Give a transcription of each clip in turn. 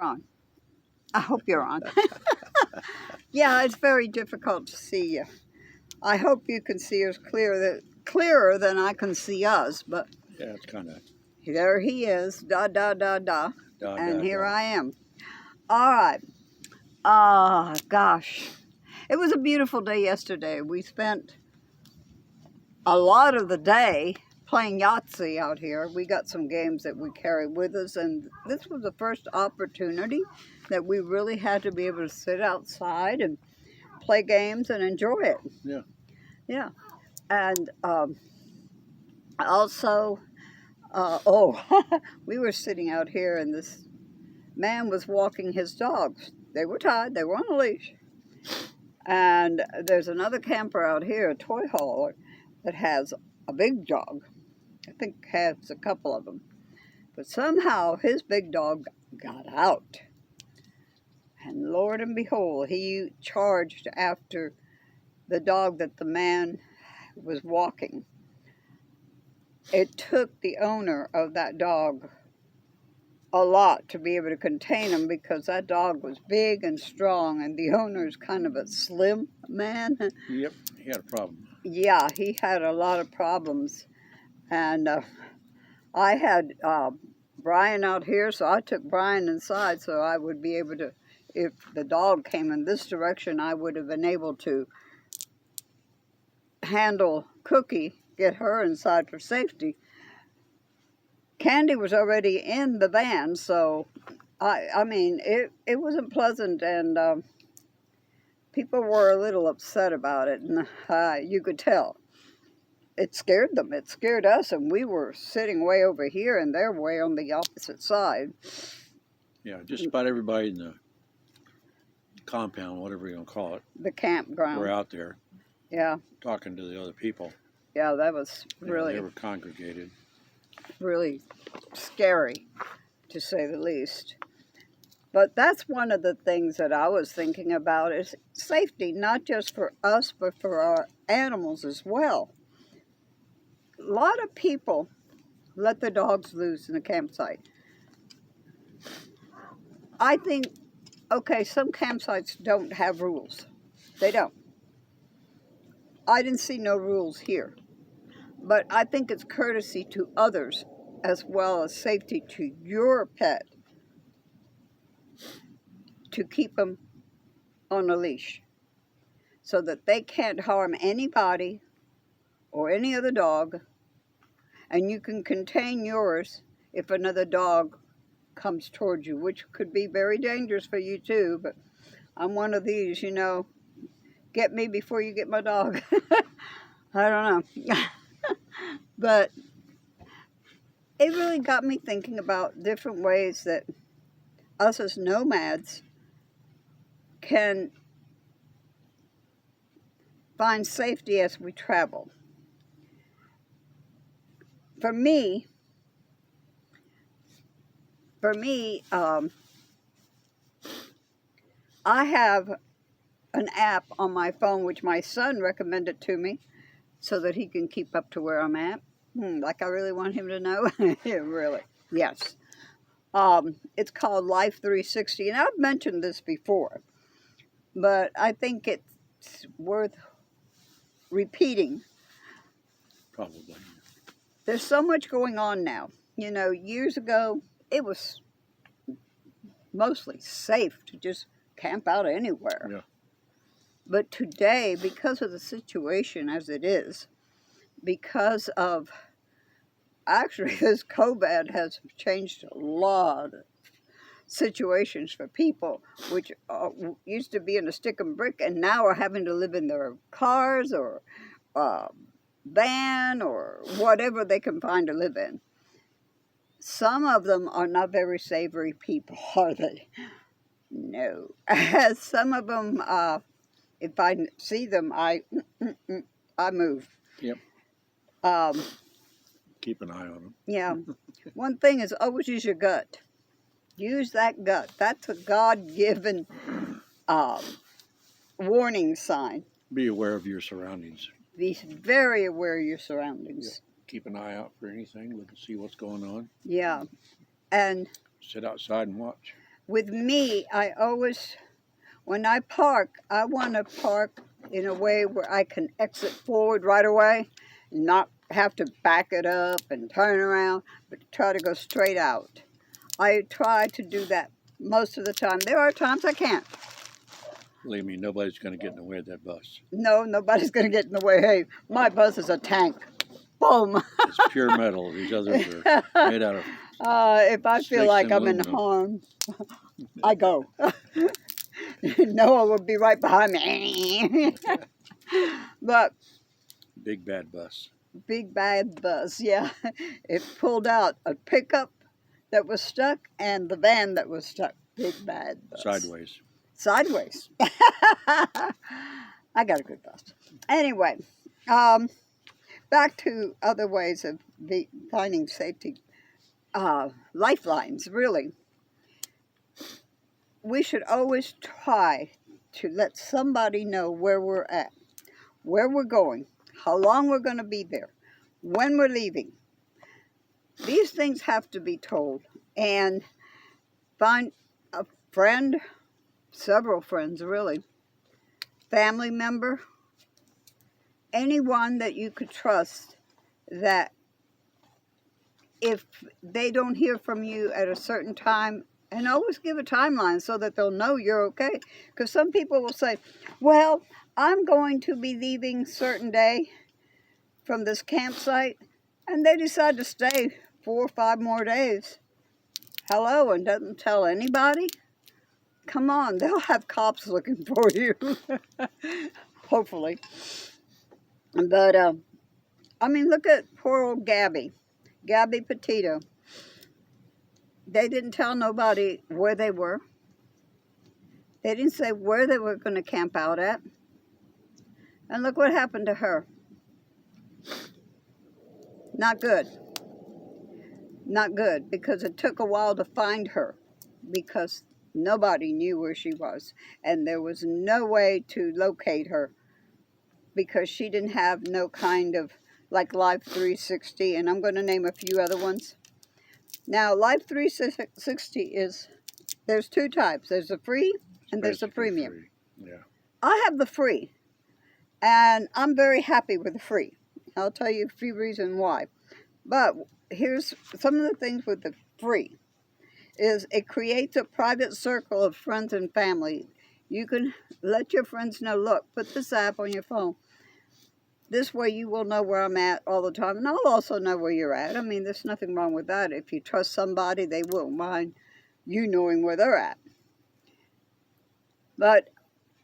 on. I hope you're on. Yeah, it's very difficult to see you. I hope you can see us clearer than I can see us, but Yeah, it's kind of there he is, da da da da, and here I am. All right. Gosh, it was a beautiful day yesterday. We spent a lot of the day playing Yahtzee out here. We got some games that we carry with us, and this was the first opportunity that we really had to be able to sit outside and play games and enjoy it. Yeah. Yeah. And also, we were sitting out here, and this man was walking his dogs. They were tied, they were on a leash. And there's another camper out here, a toy hauler, that has a big dog. I think has a couple of them. But somehow his big dog got out. And Lord and behold, he charged after the dog that the man was walking. It took the owner of that dog a lot to be able to contain him, because that dog was big and strong, and the owner's kind of a slim man. Yep, he had a problem. Yeah, he had a lot of problems. And I had Brian out here, so I took Brian inside so I would be able to, if the dog came in this direction, I would have been able to handle Cookie, get her inside for safety. Candy was already in the van, so I mean, it wasn't pleasant, and people were a little upset about it, and you could tell. It scared them. It scared us, and we were sitting way over here, and they're way on the opposite side. Yeah, just about everybody in the compound, whatever you're going to call it. The campground. We're out there. Yeah. Talking to the other people. Yeah, that was really... They were congregated. Really scary, to say the least. But that's one of the things that I was thinking about, is safety, not just for us, but for our animals as well. A lot of people let the dogs loose in the campsite. I think, okay, some campsites don't have rules. They don't. I didn't see no rules here. But I think it's courtesy to others as well as safety to your pet to keep them on a leash so that they can't harm anybody or any other dog, and you can contain yours if another dog comes towards you, which could be very dangerous for you too. But I'm one of these, you know, get me before you get my dog. I don't know. But it really got me thinking about different ways that us as nomads can find safety as we travel. For me, I have an app on my phone which my son recommended to me so that he can keep up to where I'm at. Like I really want him to know. Yeah, really. Yes. It's called Life 360, and I've mentioned this before, but I think it's worth repeating. Probably. There's so much going on now. You know, years ago, it was mostly safe to just camp out anywhere. Yeah. But today, because of the situation as it is, because of, actually, this COVID has changed a lot of situations for people, which used to be in a stick and brick, and now are having to live in their cars or van or whatever they can find to live in. Some of them are not very savory people, are they? No. Some of them, if I see them, I move. Yep. Keep an eye on them. Yeah. One thing is always use your gut. Use that gut. That's a God-given warning sign. Be aware of your surroundings. Be very aware of your surroundings. Yep. Keep an eye out for anything. Look and see what's going on. Yeah. And sit outside and watch. with me, I always, when I park, I want to park in a way where I can exit forward right away, not have to back it up and turn around, but try to go straight out. I try to do that most of the time. There are times I can't. Believe me, nobody's going to get in the way of that bus. No, nobody's going to get in the way. Hey, my bus is a tank. Boom. It's pure metal. These others are made out of If I feel sticks like and I'm in aluminum. harm, I go. Noah will be right behind me. But Big bad bus. big bad bus, yeah. It pulled out a pickup that was stuck and the van that was stuck. Big bad bus. Sideways. Sideways. I got a good bus. Anyway, back to other ways of finding safety. Lifelines, really. We should always try to let somebody know where we're at, where we're going, how long we're going to be there, when we're leaving. These things have to be told. And find a friend, several friends really, family member, anyone that you could trust, that if they don't hear from you at a certain time, and always give a timeline so that they'll know you're okay. Because some people will say, well, I'm going to be leaving certain day from this campsite, and they decide to stay 4 or 5 more days. Hello, and doesn't tell anybody? Come on, they'll have cops looking for you. Hopefully. But, I mean, look at poor old Gabby Petito. They didn't tell nobody where they were. They didn't say where they were going to camp out at. And look what happened to her. Not good. Not good, because it took a while to find her, because nobody knew where she was. And there was no way to locate her, because she didn't have no kind of, like Life 360, and I'm going to name a few other ones. Now, Life 360 is, there's 2 types. There's the free and there's the premium. Free. Yeah. I have the free, and I'm very happy with the free. I'll tell you a few reasons why. But here's some of the things with the free. Is it creates a private circle of friends and family. You can let your friends know, look, put this app on your phone. This way you will know where I'm at all the time, and I'll also know where you're at. I mean, there's nothing wrong with that. If you trust somebody, they won't mind you knowing where they're at. But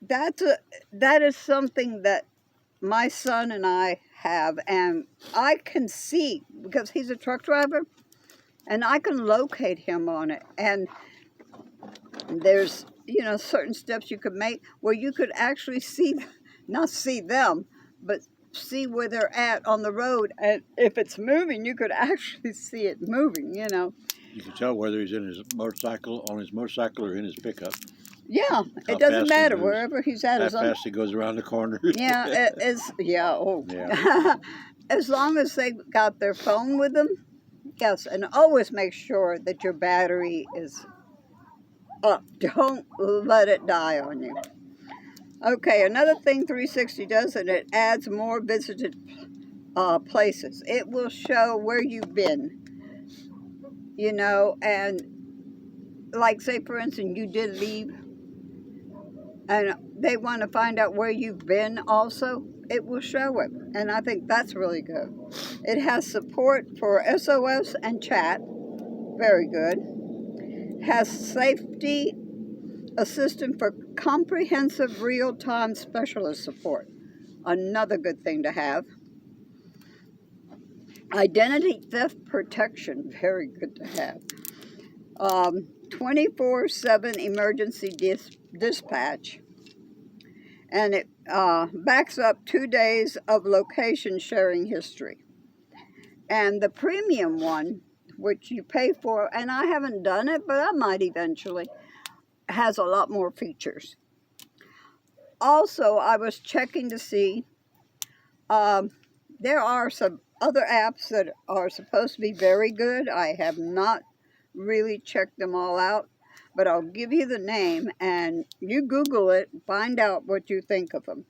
that is something that my son and I have, and I can see, because he's a truck driver, and I can locate him on it. And there's, certain steps you could make where you could actually see, not see them, but see where they're at on the road. And if it's moving, you could actually see it moving, You can tell whether he's in his motorcycle, on his motorcycle, or in his pickup. Yeah, it doesn't matter wherever he's at. How fast he goes around the corner. Yeah, Yeah. As long as they got their phone with them, yes, and always make sure that your battery is up. Don't let it die on you. Okay, another thing 360 does, and it adds more visited places. It will show where you've been, and like, say, for instance, you did leave, and they want to find out where you've been also, it will show it. And I think that's really good. It has support for SOS and chat. Very good. Has safety assistant for comprehensive real-time specialist support. Another good thing to have. Identity theft protection. Very good to have. 24/7 emergency dispatch. And it backs up 2 days of location sharing history. And the premium one, which you pay for, and I haven't done it, but I might eventually, has a lot more features. Also, I was checking to see, there are some other apps that are supposed to be very good. I have not really checked them all out, but I'll give you the name, and you Google it, find out what you think of them.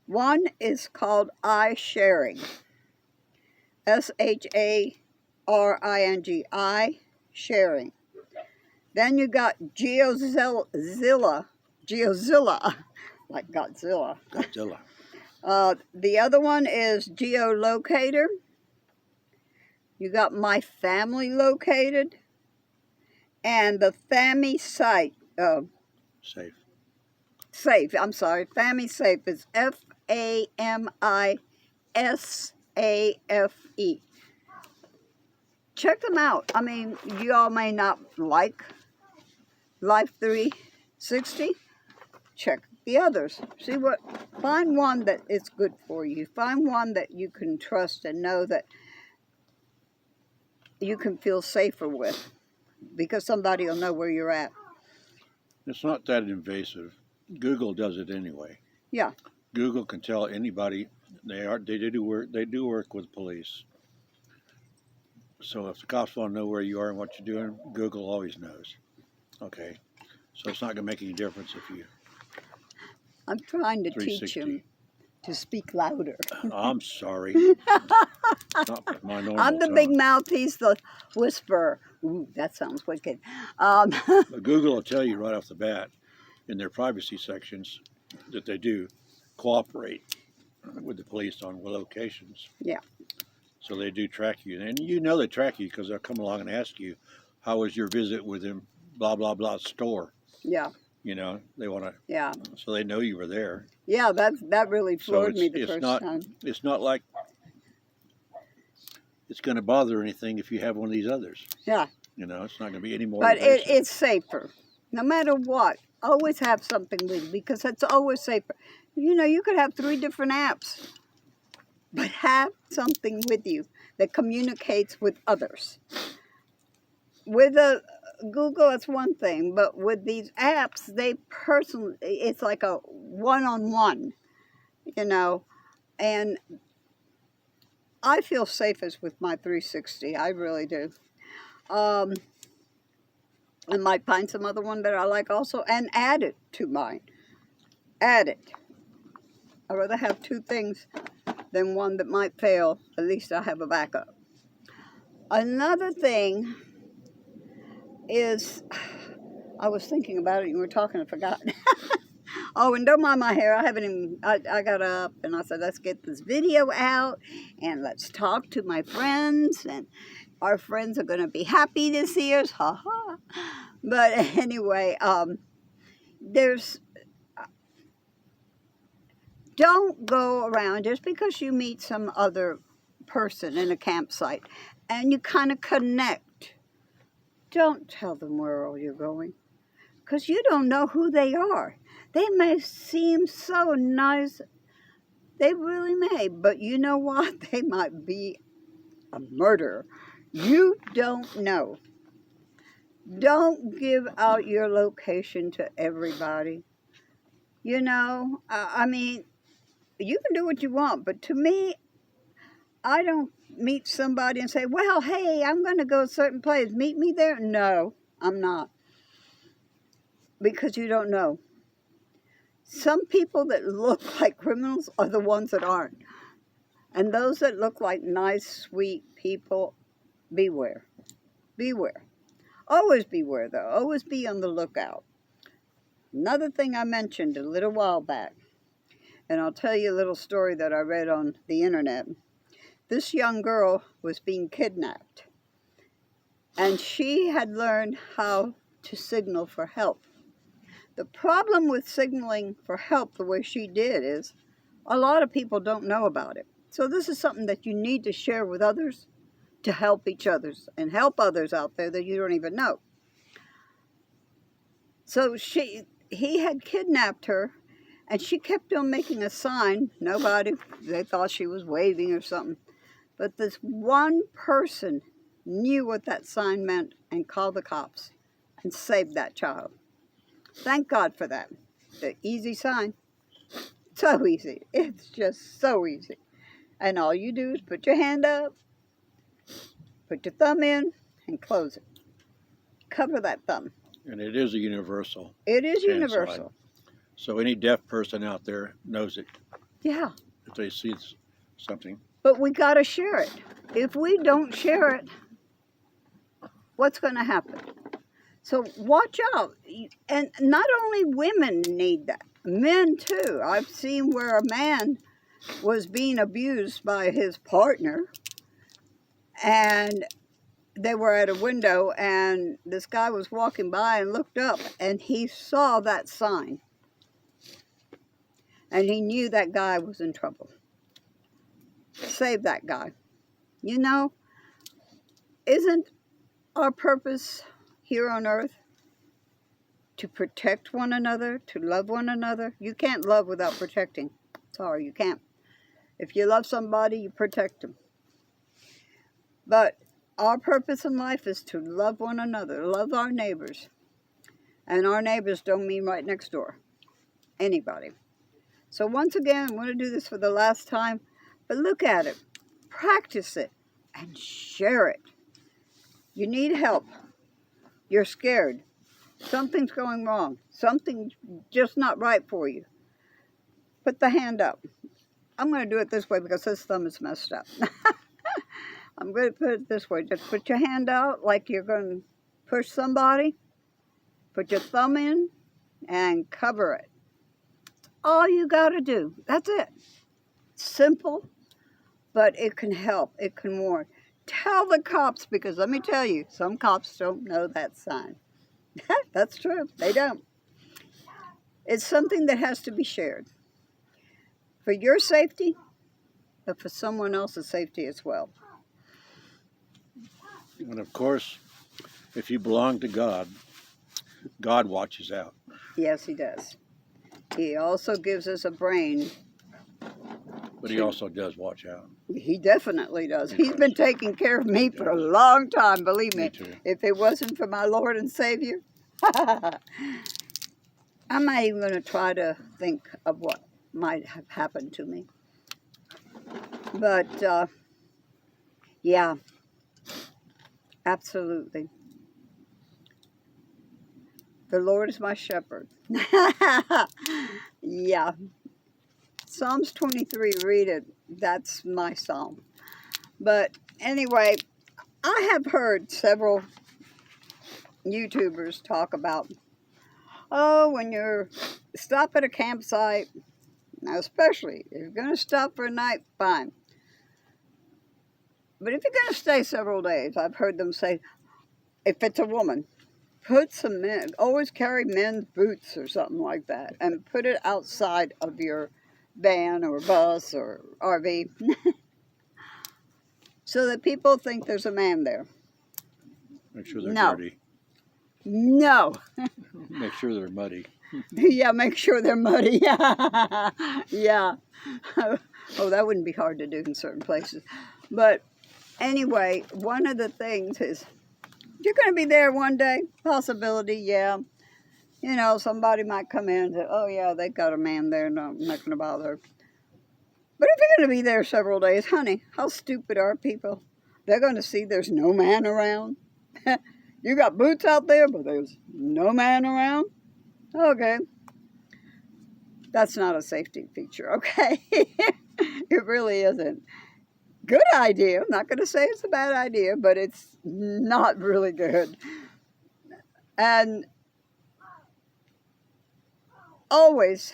One is called iSharing. SHARING, iSharing. Then you got Geozilla, like Godzilla. Godzilla. The other one is Geolocator. You got My Family Located. And the FAMI site, Safe. Safe, I'm sorry, FAMI Safe is FAMISAFE. Check them out. I mean, you all may not like Life 360. Check the others. Find one that is good for you. Find one that you can trust and know that you can feel safer with, because somebody will know where you're at. It's not that invasive. Google does it anyway. Yeah. Google can tell anybody. They do work with police. So if the cops want to know where you are and what you're doing, Google always knows. Okay. So it's not going to make any difference if you. I'm trying to teach him to speak louder. I'm sorry. It's not my normal I'm the tone. big mouth, he's the whisperer. Ooh, that sounds wicked. But Google will tell you right off the bat in their privacy sections that they do cooperate with the police on locations. Yeah. So they do track you. And you know they track you because they'll come along and ask you, how was your visit with them, blah, blah, blah store. Yeah. You know, they want to. Yeah. So they know you were there. Yeah, that really floored me the first time. It's not like it's going to bother anything if you have one of these others. Yeah. You know, it's not going to be any more. But it's safer. No matter what, always have something with you, because it's always safer. You know, you could have 3 different apps, but have something with you that communicates with others. With a Google, it's one thing, but with these apps, it's like a one-on-one, you know, and I feel safest with my 360. I really do. I might find some other one that I like also and add it to mine. Add it. I'd rather have 2 things than one that might fail. At least I have a backup. Another thing is, I was thinking about it, you were talking, I forgot. Oh, and don't mind my hair. I got up and I said, let's get this video out and let's talk to my friends, and our friends are going to be happy to see us, ha ha. But anyway, don't go around just because you meet some other person in a campsite and you kind of connect. Don't tell them where all you're going, because you don't know who they are. They may seem so nice. They really may, but you know what? They might be a murderer. You don't know. Don't give out your location to everybody. You know, I mean, you can do what you want, but to me, I don't meet somebody and say, well, hey, I'm going to go a certain place. Meet me there. No, I'm not. Because you don't know. Some people that look like criminals are the ones that aren't. And those that look like nice, sweet people, beware. Beware. Always beware, though. Always be on the lookout. Another thing I mentioned a little while back, and I'll tell you a little story that I read on the internet. This young girl was being kidnapped, and she had learned how to signal for help. The problem with signaling for help the way she did is a lot of people don't know about it. So this is something that you need to share with others to help each other and help others out there that you don't even know. So he had kidnapped her, and she kept on making a sign. They thought she was waving or something. But this one person knew what that sign meant and called the cops and saved that child. Thank God for that. The easy sign. So easy. It's just so easy. And all you do is put your hand up, put your thumb in, and close it. Cover that thumb. And it is a universal. It is hand universal. sign. So any deaf person out there knows it Yeah. if they see something. But we got to share it. If we don't share it, what's going to happen? So watch out. And not only women need that, men too. I've seen where a man was being abused by his partner, and they were at a window, and this guy was walking by and looked up, and he saw that sign. And he knew that guy was in trouble. Save that guy. You know, isn't our purpose here on earth to protect one another, to love one another? You can't love without protecting. Sorry, you can't. If you love somebody, you protect them. But our purpose in life is to love one another, love our neighbors. And our neighbors don't mean right next door. Anybody. So once again, I'm going to do this for the last time, but look at it, practice it, and share it. You need help. You're scared. Something's going wrong. Something's just not right for you. Put the hand up. I'm going to do it this way because this thumb is messed up. I'm going to put it this way. Just put your hand out like you're going to push somebody. Put your thumb in and cover it. All you got to do. That's it. Simple, but it can help. It can warn. Tell the cops, because let me tell you, some cops don't know that sign. That's true. They don't. It's something that has to be shared. For your safety, but for someone else's safety as well. And of course, if you belong to God, God watches out. Yes, he does. He also gives us a brain. But he also does watch out. He definitely does. He's been taking care of me for a long time, believe me. Me too. If it wasn't for my Lord and Savior, I'm not even going to try to think of what might have happened to me. But, yeah, absolutely. The Lord is my shepherd. Yeah. Psalms 23, read it. That's my psalm. But anyway, I have heard several YouTubers talk about, oh, when you're stop at a campsite, now especially if you're going to stop for a night, fine. But if you're going to stay several days, I've heard them say, if it's a woman, put some men, always carry men's boots or something like that, and put it outside of your van or bus or RV so that people think there's a man there. Make sure they're dirty. No. Make sure they're muddy. Yeah, make sure they're muddy. Yeah. Oh, that wouldn't be hard to do in certain places. But anyway, one of the things is, you're going to be there one day, possibility, yeah. You know, somebody might come in and say, oh, yeah, they got a man there, no, I'm not going to bother. But if you're going to be there several days, honey, how stupid are people? They're going to see there's no man around. You got boots out there, but there's no man around? Okay. That's not a safety feature, okay? It really isn't. Good idea. I'm not going to say it's a bad idea, but it's not really good. And always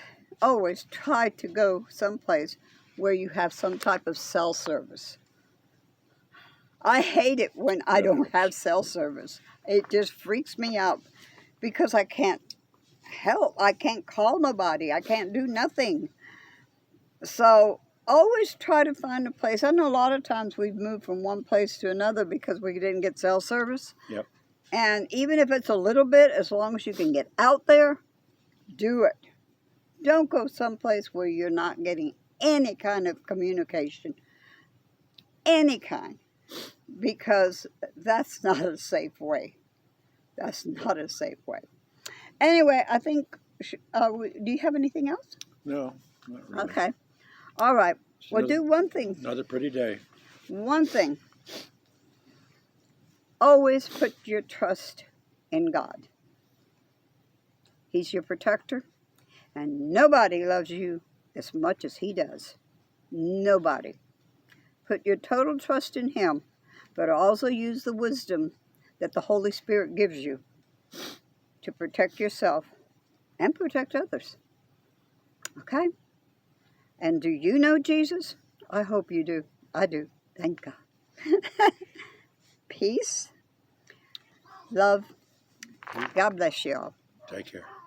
try to go someplace where you have some type of cell service. I hate it when I don't have cell service. It just freaks me out because I can't help. I can't call nobody. I can't do nothing. So always try to find a place. I know a lot of times we've moved from one place to another because we didn't get cell service. Yep. And even if it's a little bit, as long as you can get out there, do it. Don't go someplace where you're not getting any kind of communication. Any kind. Because that's not a safe way. That's not a safe way. Anyway, I think, do you have anything else? No, not really. Okay. All right. Well, do one thing. Another pretty day. One thing. Always put your trust in God. He's your protector. And nobody loves you as much as he does. Nobody. Put your total trust in him, but also use the wisdom that the Holy Spirit gives you to protect yourself and protect others. Okay? And do you know Jesus? I hope you do. I do. Thank God. Peace. Love. God bless you all. Take care.